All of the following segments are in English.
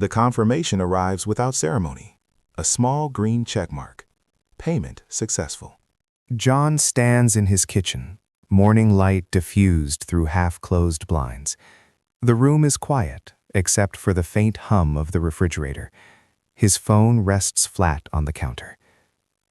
The confirmation arrives without ceremony. A small green check mark. Payment successful. John stands in his kitchen, morning light diffused through half-closed blinds. The room is quiet, except for the faint hum of the refrigerator. His phone rests flat on the counter.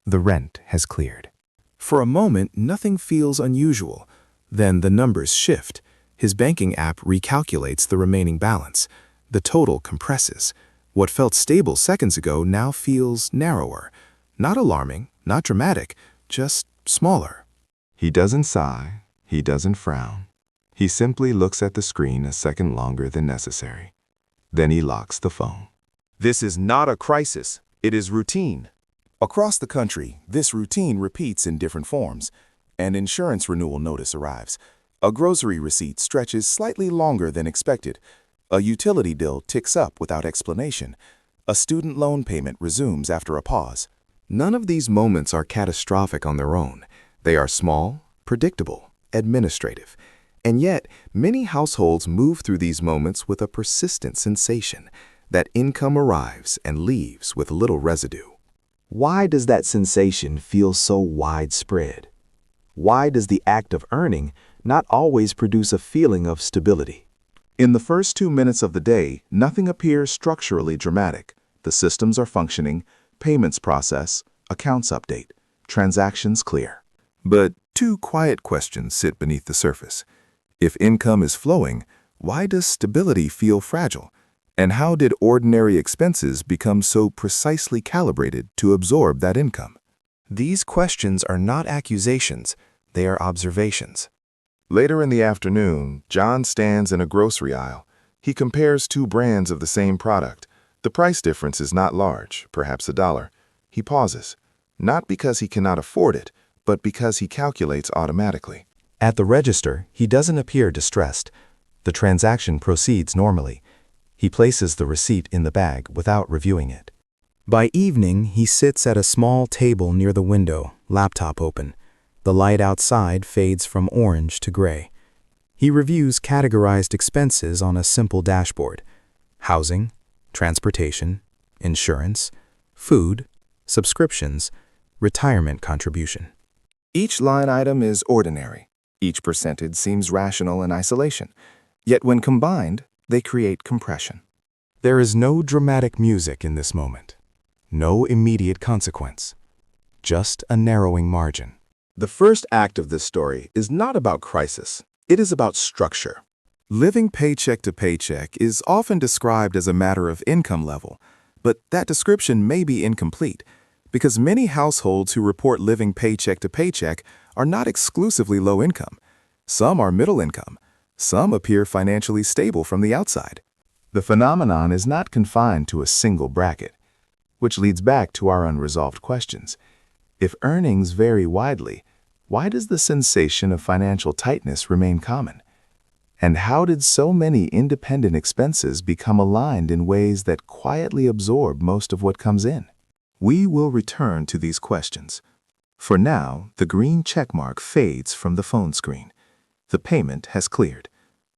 The rent has cleared. For a moment, nothing feels unusual. Then the numbers shift. His banking app recalculates the remaining balance. The total compresses. What felt stable seconds ago now feels narrower. Not alarming, not dramatic, just smaller. He doesn't sigh. He doesn't frown. He simply looks at the screen a second longer than necessary. Then he locks the phone. This is not a crisis. It is routine. Across the country, this routine repeats in different forms. An insurance renewal notice arrives. A grocery receipt stretches slightly longer than expected. A utility bill ticks up without explanation. A student loan payment resumes after a pause. None of these moments are catastrophic on their own. They are small, predictable, administrative. And yet, many households move through these moments with a persistent sensation that income arrives and leaves with little residue. Why does that sensation feel so widespread? Why does the act of earning not always produce a feeling of stability? In the first 2 minutes of the day, nothing appears structurally dramatic. The systems are functioning, payments process, accounts update, transactions clear. But 2 quiet questions sit beneath the surface. If income is flowing, why does stability feel fragile? And how did ordinary expenses become so precisely calibrated to absorb that income? These questions are not accusations, they are observations. Later in the afternoon, John stands in a grocery aisle. He compares 2 brands of the same product. The price difference is not large, perhaps $1. He pauses, not because he cannot afford it, but because he calculates automatically. At the register, he doesn't appear distressed. The transaction proceeds normally. He places the receipt in the bag without reviewing it. By evening, he sits at a small table near the window, laptop open. The light outside fades from orange to gray. He reviews categorized expenses on a simple dashboard: housing, transportation, insurance, food, subscriptions, retirement contribution. Each line item is ordinary. Each percentage seems rational in isolation. Yet when combined, they create compression. There is no dramatic music in this moment. No immediate consequence. Just a narrowing margin. The first act of this story is not about crisis. It is about structure. Living paycheck to paycheck is often described as a matter of income level, but that description may be incomplete because many households who report living paycheck to paycheck are not exclusively low income. Some are middle income. Some appear financially stable from the outside. The phenomenon is not confined to a single bracket, which leads back to our unresolved questions. If earnings vary widely, why does the sensation of financial tightness remain common? And how did so many independent expenses become aligned in ways that quietly absorb most of what comes in? We will return to these questions. For now, the green checkmark fades from the phone screen. The payment has cleared.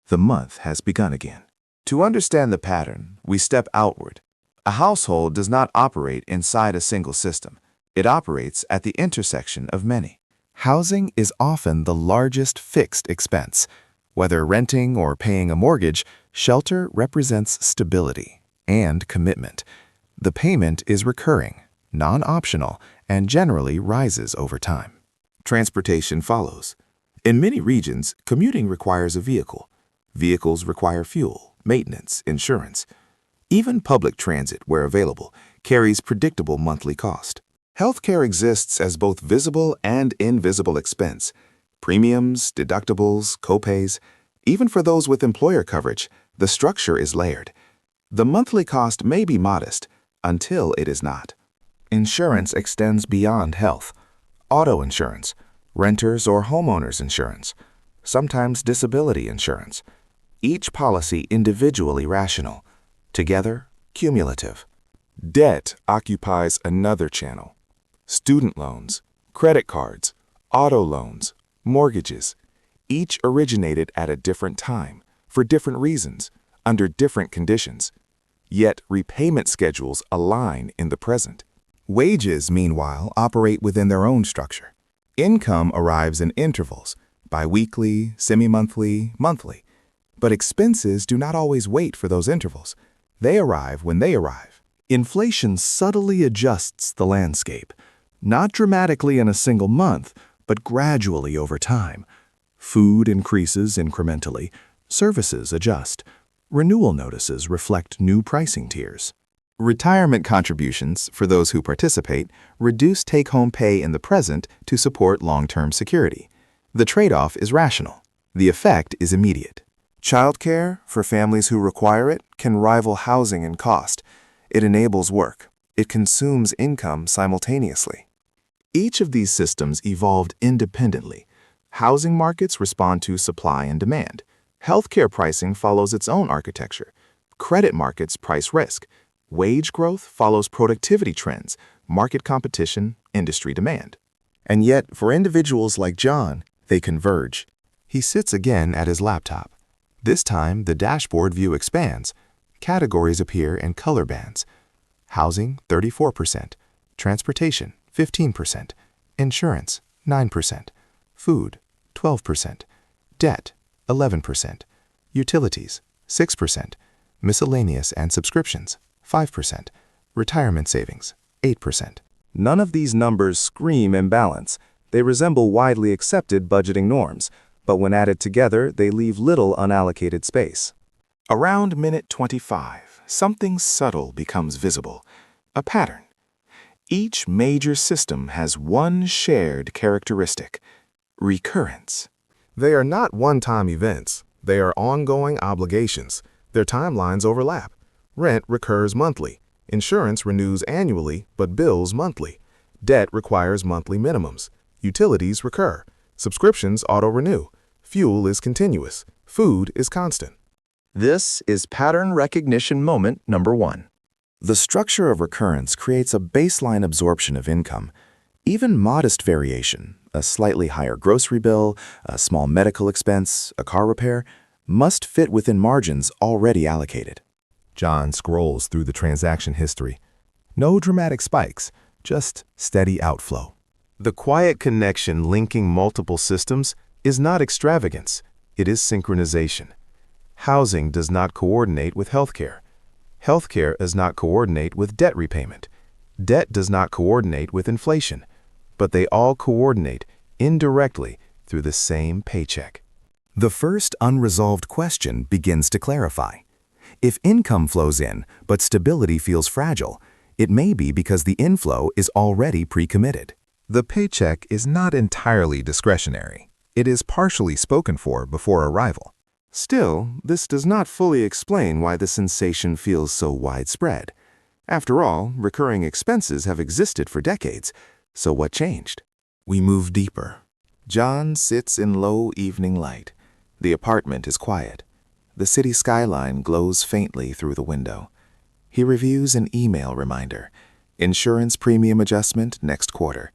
The month has begun again. To understand the pattern, we step outward. A household does not operate inside a single system. It operates at the intersection of many. Housing is often the largest fixed expense. Whether renting or paying a mortgage, shelter represents stability and commitment. The payment is recurring, non-optional, and generally rises over time. Transportation follows. In many regions, commuting requires a vehicle. Vehicles require fuel, maintenance, insurance. Even public transit, where available, carries predictable monthly cost. Healthcare exists as both visible and invisible expense. Premiums, deductibles, copays. Even for those with employer coverage, the structure is layered. The monthly cost may be modest until it is not. Insurance extends beyond health. Auto insurance, renters or homeowners insurance, sometimes disability insurance. Each policy individually rational, together cumulative. Debt occupies another channel. Student loans, credit cards, auto loans, mortgages, each originated at a different time, for different reasons, under different conditions. yet repayment schedules align in the present. Wages, meanwhile, operate within their own structure. Income arrives in intervals, biweekly, semi-monthly, monthly. But expenses do not always wait for those intervals. They arrive when they arrive. Inflation subtly adjusts the landscape, not dramatically in a single month, but gradually over time. Food increases incrementally, services adjust, renewal notices reflect new pricing tiers. Retirement contributions, for those who participate, reduce take-home pay in the present to support long-term security. The trade-off is rational. The effect is immediate. Childcare, for families who require it, can rival housing in cost. It enables work. It consumes income simultaneously. Each of these systems evolved independently. Housing markets respond to supply and demand. Healthcare pricing follows its own architecture. Credit markets price risk. Wage growth follows productivity trends, market competition, industry demand. And yet, for individuals like John, they converge. He sits again at his laptop. This time, the dashboard view expands. Categories appear in color bands. Housing, 34%. Transportation, 15%. Insurance, 9%. Food, 12%. Debt, 11%. Utilities, 6%. Miscellaneous and subscriptions, 5%. Retirement savings, 8%. None of these numbers scream imbalance. They resemble widely accepted budgeting norms, but when added together, they leave little unallocated space. Around minute 25, something subtle becomes visible, a pattern. Each major system has one shared characteristic: recurrence. They are not one-time events. They are ongoing obligations. Their timelines overlap. Rent recurs monthly. Insurance renews annually, but bills monthly. Debt requires monthly minimums. Utilities recur. Subscriptions auto-renew. Fuel is continuous. Food is constant. This is pattern recognition moment number 1. The structure of recurrence creates a baseline absorption of income. Even modest variation, a slightly higher grocery bill, a small medical expense, a car repair, must fit within margins already allocated. John scrolls through the transaction history. No dramatic spikes, just steady outflow. The quiet connection linking multiple systems is not extravagance, it is synchronization. Housing does not coordinate with healthcare. Healthcare does not coordinate with debt repayment. Debt does not coordinate with inflation. But they all coordinate indirectly through the same paycheck. The first unresolved question begins to clarify. If income flows in, but stability feels fragile, it may be because the inflow is already pre-committed. The paycheck is not entirely discretionary. It is partially spoken for before arrival. Still, this does not fully explain why the sensation feels so widespread. After all, recurring expenses have existed for decades, so what changed? We move deeper. John sits in low evening light. The apartment is quiet. The city skyline glows faintly through the window. He reviews an email reminder. Insurance premium adjustment next quarter.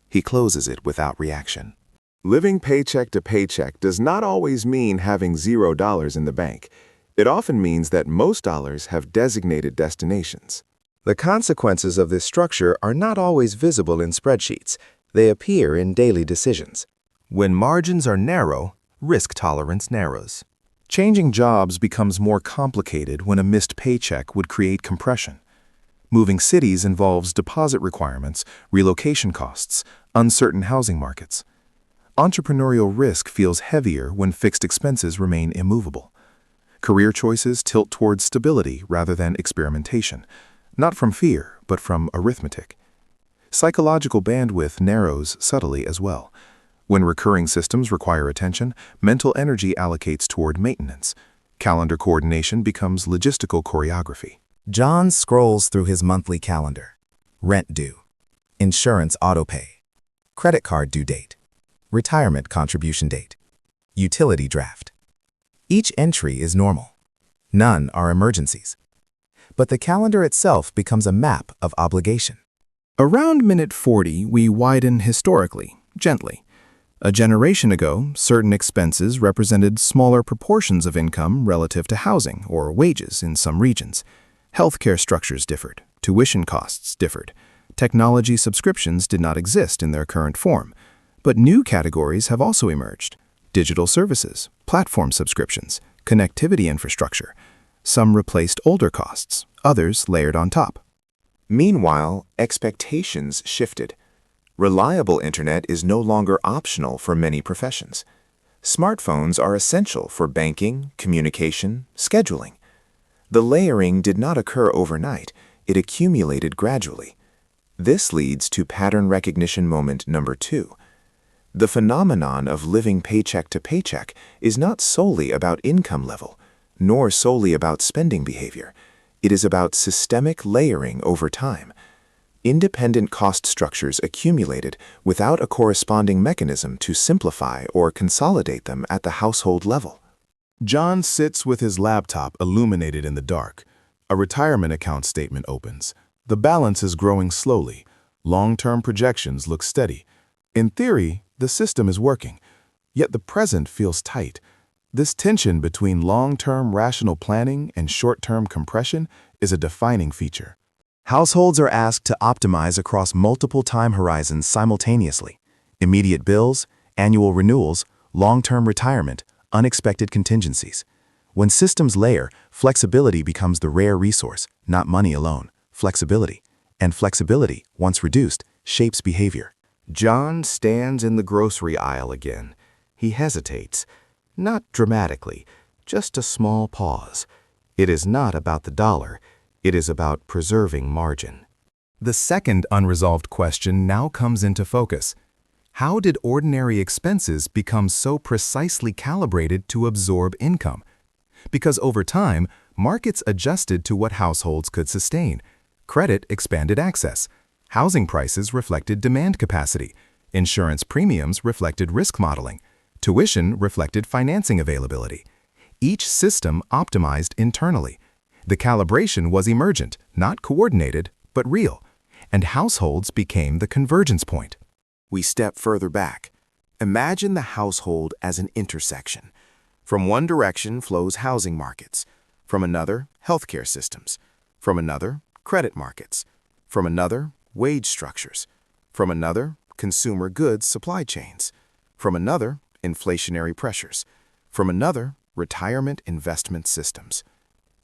He closes it without reaction. Living paycheck to paycheck does not always mean having $0 in the bank. It often means that most dollars have designated destinations. The consequences of this structure are not always visible in spreadsheets. They appear in daily decisions. When margins are narrow, risk tolerance narrows. Changing jobs becomes more complicated when a missed paycheck would create compression. Moving cities involves deposit requirements, relocation costs, uncertain housing markets. Entrepreneurial risk feels heavier when fixed expenses remain immovable. Career choices tilt towards stability rather than experimentation, not from fear, but from arithmetic. Psychological bandwidth narrows subtly as well. When recurring systems require attention, mental energy allocates toward maintenance. Calendar coordination becomes logistical choreography. John scrolls through his monthly calendar. Rent due. Insurance autopay. Credit card due date. Retirement contribution date. Utility draft. Each entry is normal. None are emergencies. But the calendar itself becomes a map of obligation. Around minute 40, we widen historically, gently. A generation ago, certain expenses represented smaller proportions of income relative to housing or wages in some regions. Healthcare structures differed. Tuition costs differed. Technology subscriptions did not exist in their current form. But new categories have also emerged. Digital services, platform subscriptions, connectivity infrastructure. Some replaced older costs, others layered on top. Meanwhile, expectations shifted. Reliable internet is no longer optional for many professions. Smartphones are essential for banking, communication, scheduling. The layering did not occur overnight, it accumulated gradually. This leads to pattern recognition moment number 2. The phenomenon of living paycheck to paycheck is not solely about income level, nor solely about spending behavior. It is about systemic layering over time. Independent cost structures accumulated without a corresponding mechanism to simplify or consolidate them at the household level. John sits with his laptop illuminated in the dark. A retirement account statement opens. The balance is growing slowly. Long-term projections look steady. In theory, the system is working, yet the present feels tight. This tension between long-term rational planning and short-term compression is a defining feature. Households are asked to optimize across multiple time horizons simultaneously: immediate bills, annual renewals, long-term retirement, unexpected contingencies. When systems layer, flexibility becomes the rare resource, not money alone. Flexibility. And flexibility, once reduced, shapes behavior. John stands in the grocery aisle again. He hesitates. Not dramatically, just a small pause. It is not about the dollar. It is about preserving margin. The second unresolved question now comes into focus. How did ordinary expenses become so precisely calibrated to absorb income? Because over time, markets adjusted to what households could sustain. Credit expanded access. Housing prices reflected demand capacity. Insurance premiums reflected risk modeling. Tuition reflected financing availability. Each system optimized internally. The calibration was emergent, not coordinated, but real, and households became the convergence point. We step further back. Imagine the household as an intersection. From one direction flows housing markets, from another, healthcare systems, from another, credit markets, from another, wage structures, from another, consumer goods supply chains, from another, inflationary pressures, from another, retirement investment systems.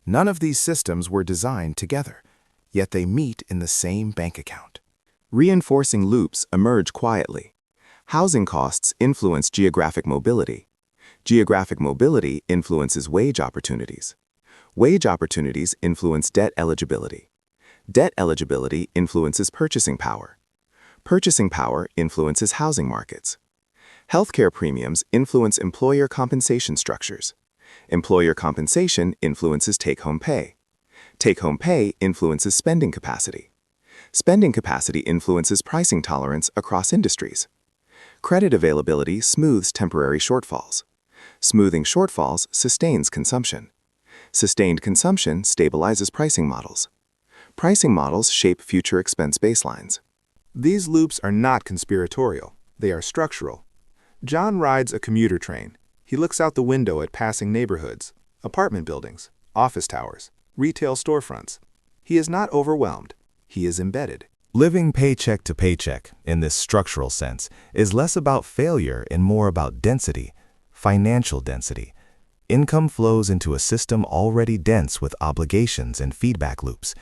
None of these systems were designed together, yet they meet in the same bank account. Reinforcing loops emerge quietly. Housing costs influence geographic mobility. Geographic mobility influences wage opportunities. Wage opportunities influence debt eligibility. Debt eligibility influences purchasing power. Purchasing power influences housing markets. Healthcare premiums influence employer compensation structures. Employer compensation influences take-home pay. Take-home pay influences spending capacity. Spending capacity influences pricing tolerance across industries. Credit availability smooths temporary shortfalls. Smoothing shortfalls sustains consumption. Sustained consumption stabilizes pricing models. Pricing models shape future expense baselines. These loops are not conspiratorial. They are structural. John rides a commuter train. He looks out the window at passing neighborhoods, apartment buildings, office towers, retail storefronts. He is not overwhelmed. He is embedded. Living paycheck to paycheck, in this structural sense, is less about failure and more about density, financial density. Income flows into a system already dense with obligations and feedback loops.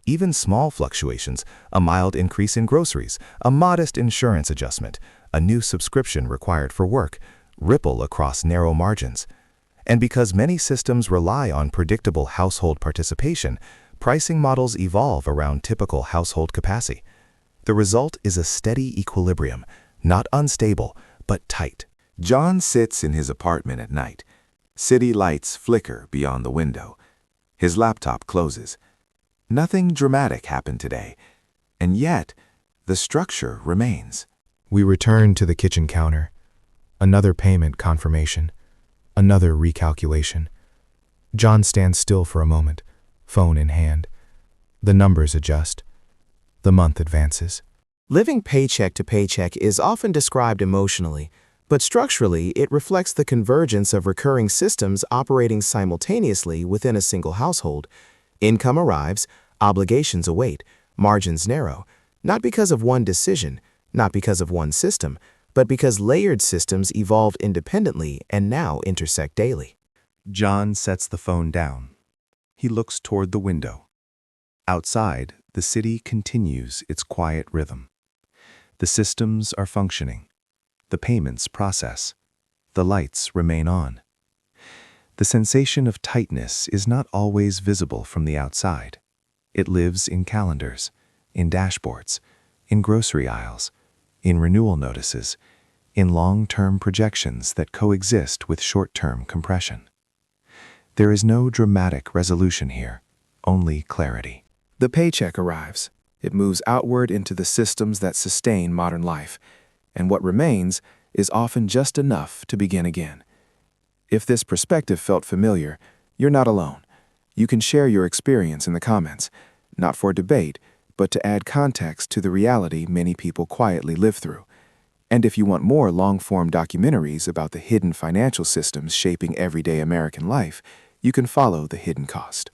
Even small fluctuations, a mild increase in groceries, a modest insurance adjustment, a new subscription required for work, ripple across narrow margins. And because many systems rely on predictable household participation, pricing models evolve around typical household capacity. The result is a steady equilibrium, not unstable, but tight. John sits in his apartment at night. City lights flicker beyond the window. His laptop closes. Nothing dramatic happened today, and yet the structure remains. We return to the kitchen counter. Another payment confirmation. Another recalculation. John stands still for a moment, phone in hand. The numbers adjust. The month advances. Living paycheck to paycheck is often described emotionally, but structurally it reflects the convergence of recurring systems operating simultaneously within a single household. Income arrives, obligations await, margins narrow, not because of one decision, not because of one system, but because layered systems evolved independently and now intersect daily. John sets the phone down. He looks toward the window. Outside, the city continues its quiet rhythm. The systems are functioning. The payments process. The lights remain on. The sensation of tightness is not always visible from the outside. It lives in calendars, in dashboards, in grocery aisles, in renewal notices, in long-term projections that coexist with short-term compression. There is no dramatic resolution here, only clarity. The paycheck arrives. It moves outward into the systems that sustain modern life, and what remains is often just enough to begin again. If this perspective felt familiar, you're not alone. You can share your experience in the comments, not for debate, but to add context to the reality many people quietly live through. And if you want more long-form documentaries about the hidden financial systems shaping everyday American life, you can follow The Hidden Cost.